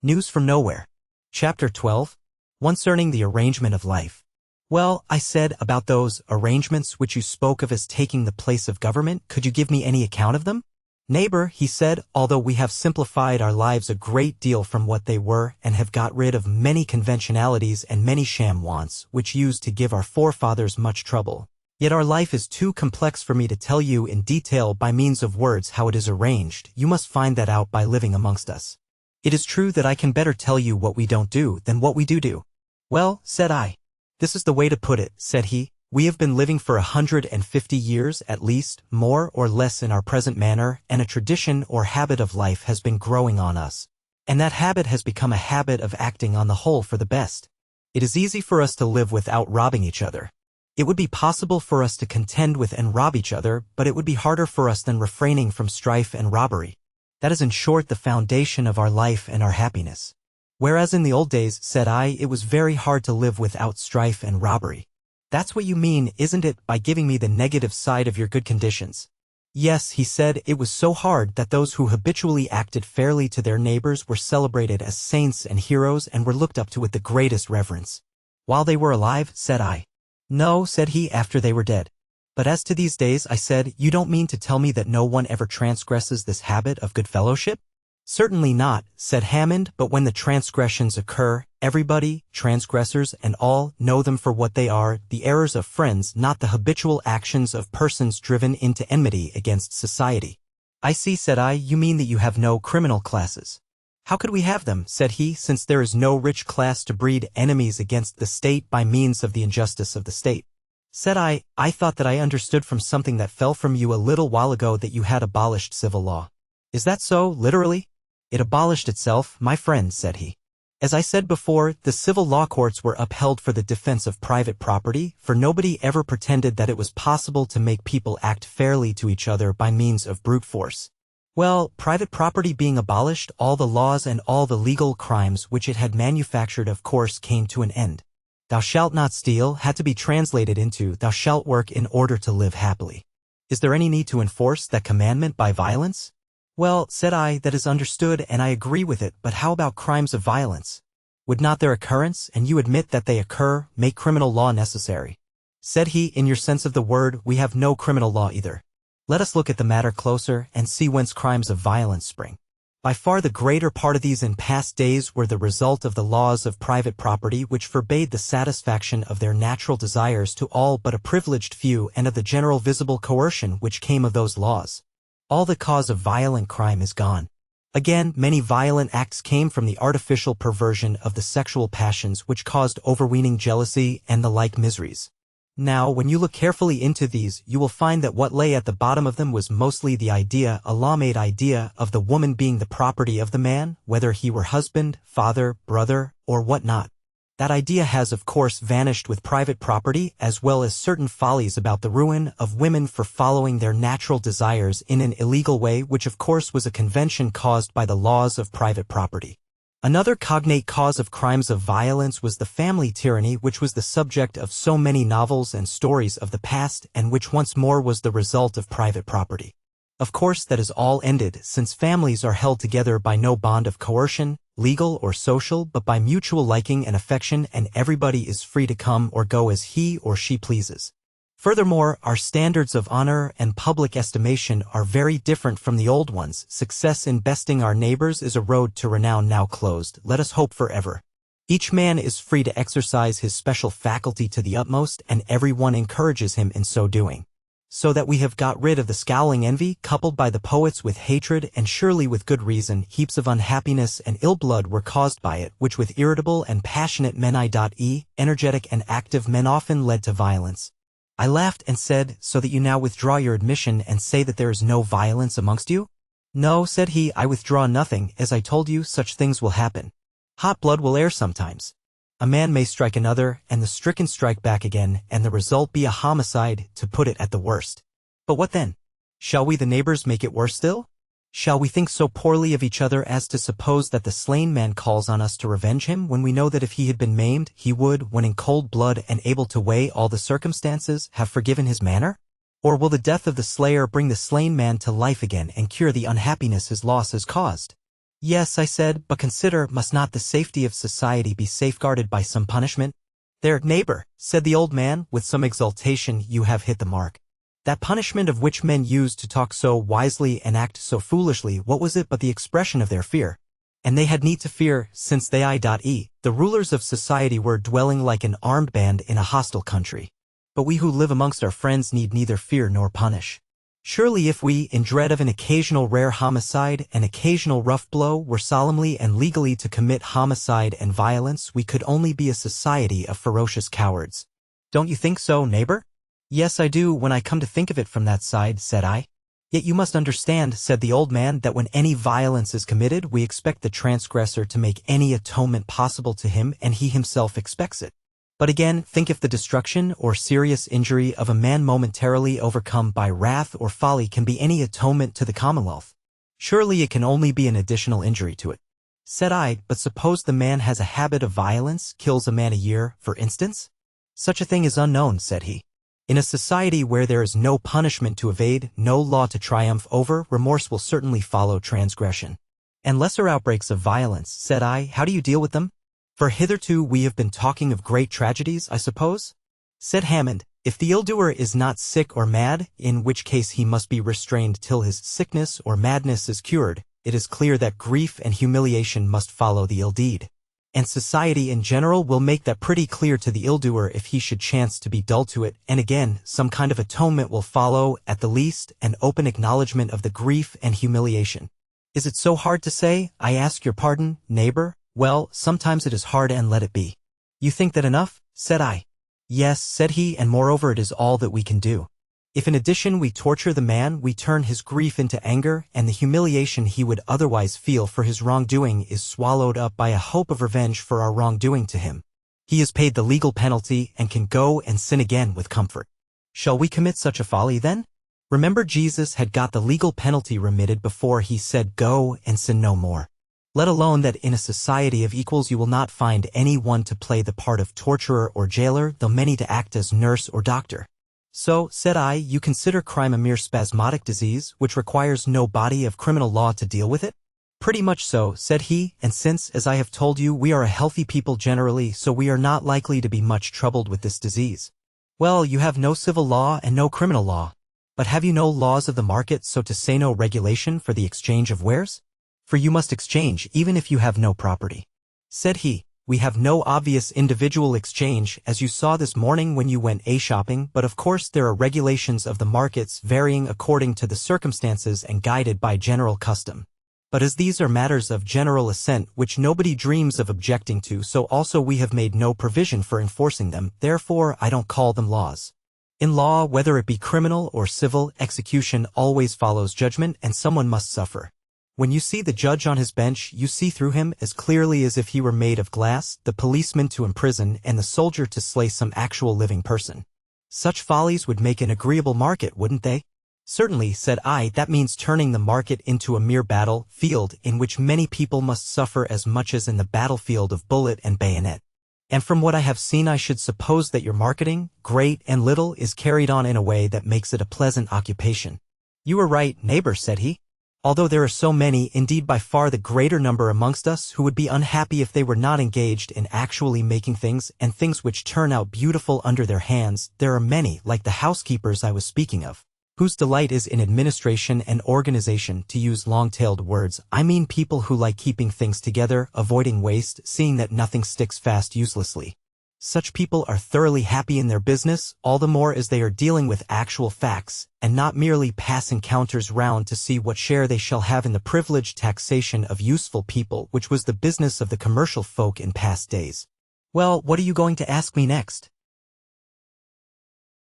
News from Nowhere. Chapter 12. Concerning the arrangement of life. Well, I said, about those arrangements which you spoke of as taking the place of government, could you give me any account of them? Neighbor, he said, although we have simplified our lives a great deal from what they were and have got rid of many conventionalities and many sham wants which used to give our forefathers much trouble, yet our life is too complex for me to tell you in detail by means of words how it is arranged. You must find that out by living amongst us. It is true that I can better tell you what we don't do than what we do. Well, said I. This is the way to put it, said he. We have been living for 150 years at least, more or less in our present manner, and a tradition or habit of life has been growing on us. And that habit has become a habit of acting on the whole for the best. It is easy for us to live without robbing each other. It would be possible for us to contend with and rob each other, but it would be harder for us than refraining from strife and robbery. That is in short the foundation of our life and our happiness. Whereas in the old days, said I, it was very hard to live without strife and robbery. That's what you mean, isn't it, by giving me the negative side of your good conditions? Yes, he said, it was so hard that those who habitually acted fairly to their neighbors were celebrated as saints and heroes and were looked up to with the greatest reverence. While they were alive, said I. No, said he, after they were dead. But as to these days, I said, you don't mean to tell me that no one ever transgresses this habit of good fellowship? Certainly not, said Hammond, but when the transgressions occur, everybody, transgressors and all, know them for what they are, the errors of friends, not the habitual actions of persons driven into enmity against society. I see, said I, you mean that you have no criminal classes. How could we have them, said he, since there is no rich class to breed enemies against the state by means of the injustice of the state? Said I thought that I understood from something that fell from you a little while ago that you had abolished civil law. Is that so, literally? It abolished itself, my friend, said he. As I said before, the civil law courts were upheld for the defense of private property, for nobody ever pretended that it was possible to make people act fairly to each other by means of brute force. Well, private property being abolished, all the laws and all the legal crimes which it had manufactured of course came to an end. Thou shalt not steal had to be translated into, thou shalt work in order to live happily. Is there any need to enforce that commandment by violence? Well, said I, that is understood and I agree with it, but how about crimes of violence? Would not their occurrence, and you admit that they occur, make criminal law necessary? Said he, in your sense of the word, we have no criminal law either. Let us look at the matter closer and see whence crimes of violence spring. By far the greater part of these in past days were the result of the laws of private property which forbade the satisfaction of their natural desires to all but a privileged few and of the general visible coercion which came of those laws. All the cause of violent crime is gone. Again, many violent acts came from the artificial perversion of the sexual passions which caused overweening jealousy and the like miseries. Now, when you look carefully into these, you will find that what lay at the bottom of them was mostly the idea, a law-made idea, of the woman being the property of the man, whether he were husband, father, brother, or what not. That idea has of course vanished with private property, as well as certain follies about the ruin of women for following their natural desires in an illegal way, which of course was a convention caused by the laws of private property. Another cognate cause of crimes of violence was the family tyranny which was the subject of so many novels and stories of the past and which once more was the result of private property. Of course that is all ended, since families are held together by no bond of coercion, legal or social, but by mutual liking and affection, and everybody is free to come or go as he or she pleases. Furthermore, our standards of honor and public estimation are very different from the old ones. Success in besting our neighbors is a road to renown now closed, let us hope forever. Each man is free to exercise his special faculty to the utmost, and everyone encourages him in so doing. So that we have got rid of the scowling envy, coupled by the poets with hatred, and surely with good reason, heaps of unhappiness and ill blood were caused by it, which with irritable and passionate men energetic and active men often led to violence. I laughed and said, so that you now withdraw your admission and say that there is no violence amongst you? No, said he, I withdraw nothing, as I told you, such things will happen. Hot blood will err sometimes. A man may strike another, and the stricken strike back again, and the result be a homicide, to put it at the worst. But what then? Shall we the neighbors make it worse still? Shall we think so poorly of each other as to suppose that the slain man calls on us to revenge him when we know that if he had been maimed, he would, when in cold blood and able to weigh all the circumstances, have forgiven his manner? Or will the death of the slayer bring the slain man to life again and cure the unhappiness his loss has caused? Yes, I said, but consider, must not the safety of society be safeguarded by some punishment? There, neighbor, said the old man, with some exultation, you have hit the mark. That punishment of which men used to talk so wisely and act so foolishly, what was it but the expression of their fear? And they had need to fear, since they the rulers of society were dwelling like an armed band in a hostile country. But we who live amongst our friends need neither fear nor punish. Surely if we, in dread of an occasional rare homicide, an occasional rough blow, were solemnly and legally to commit homicide and violence, we could only be a society of ferocious cowards. Don't you think so, neighbor? Yes, I do, when I come to think of it from that side, said I. Yet you must understand, said the old man, that when any violence is committed, we expect the transgressor to make any atonement possible to him, and he himself expects it. But again, think if the destruction or serious injury of a man momentarily overcome by wrath or folly can be any atonement to the Commonwealth. Surely it can only be an additional injury to it. Said I, but suppose the man has a habit of violence, kills a man a year, for instance? Such a thing is unknown, said he. In a society where there is no punishment to evade, no law to triumph over, remorse will certainly follow transgression. And lesser outbreaks of violence, said I, how do you deal with them? For hitherto we have been talking of great tragedies, I suppose? Said Hammond, if the ill-doer is not sick or mad, in which case he must be restrained till his sickness or madness is cured, it is clear that grief and humiliation must follow the ill deed. And society in general will make that pretty clear to the ill-doer if he should chance to be dull to it, and again, some kind of atonement will follow, at the least, an open acknowledgement of the grief and humiliation. Is it so hard to say, I ask your pardon, neighbor? Well, sometimes it is hard, and let it be. You think that enough? Said I. Yes, said he, and moreover it is all that we can do. If in addition we torture the man, we turn his grief into anger, and the humiliation he would otherwise feel for his wrongdoing is swallowed up by a hope of revenge for our wrongdoing to him. He has paid the legal penalty and can go and sin again with comfort. Shall we commit such a folly then? Remember, Jesus had got the legal penalty remitted before he said go and sin no more. Let alone that in a society of equals you will not find any one to play the part of torturer or jailer, though many to act as nurse or doctor. So, said I, you consider crime a mere spasmodic disease, which requires no body of criminal law to deal with it? Pretty much so, said he, and since, as I have told you, we are a healthy people generally, so we are not likely to be much troubled with this disease. Well, you have no civil law and no criminal law. But have you no laws of the market, so to say no regulation for the exchange of wares? For you must exchange even if you have no property. Said he, we have no obvious individual exchange, as you saw this morning when you went shopping, but of course there are regulations of the markets varying according to the circumstances and guided by general custom. But as these are matters of general assent which nobody dreams of objecting to, so also we have made no provision for enforcing them, therefore I don't call them laws. In law, whether it be criminal or civil, execution always follows judgment, and someone must suffer. When you see the judge on his bench, you see through him as clearly as if he were made of glass, the policeman to imprison, and the soldier to slay some actual living person. Such follies would make an agreeable market, wouldn't they? Certainly, said I, that means turning the market into a mere battle field in which many people must suffer as much as in the battlefield of bullet and bayonet. And from what I have seen, I should suppose that your marketing, great and little, is carried on in a way that makes it a pleasant occupation. You are right, neighbor, said he. Although there are so many, indeed by far the greater number amongst us, who would be unhappy if they were not engaged in actually making things, and things which turn out beautiful under their hands, there are many, like the housekeepers I was speaking of, whose delight is in administration and organization. To use long-tailed words, I mean people who like keeping things together, avoiding waste, seeing that nothing sticks fast uselessly. Such people are thoroughly happy in their business, all the more as they are dealing with actual facts, and not merely passing counters round to see what share they shall have in the privileged taxation of useful people, which was the business of the commercial folk in past days. Well, what are you going to ask me next?